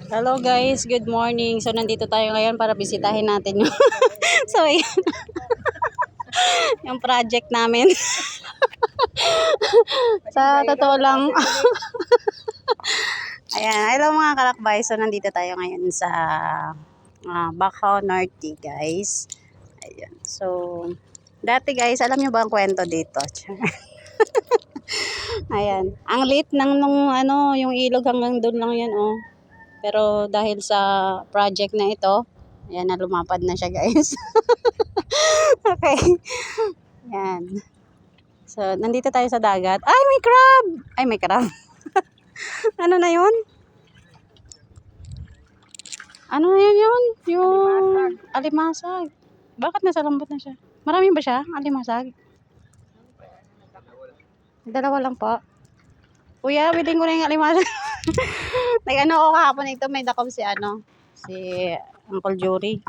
Hello guys, good morning. So nandito tayo ngayon para bisitahin natin yung so ayan, yung project namin. Sa totoo lang. Ayan, hello mga kalakbay. So nandito tayo ngayon sa Bacaw Norte guys. Ayan. So dati guys, alam nyo ba ang kwento dito? Ayan. Ang lit ng nung yung ilog hanggang doon lang yan oh. Pero dahil sa project na ito, ayan na lumapad na siya guys. Okay. Ayan. So, nandito tayo sa dagat. Ay, may crab! Ay, may crab. Ano na yun? Ano yun? Yung alimasag. Bakit nasa lambot na siya? Marami ba siya? Alimasag? Dalawa lang po. Kuya, biling ko na yung alimasag. Nag-ano ako kahapon ito, may dakam si Uncle Jory.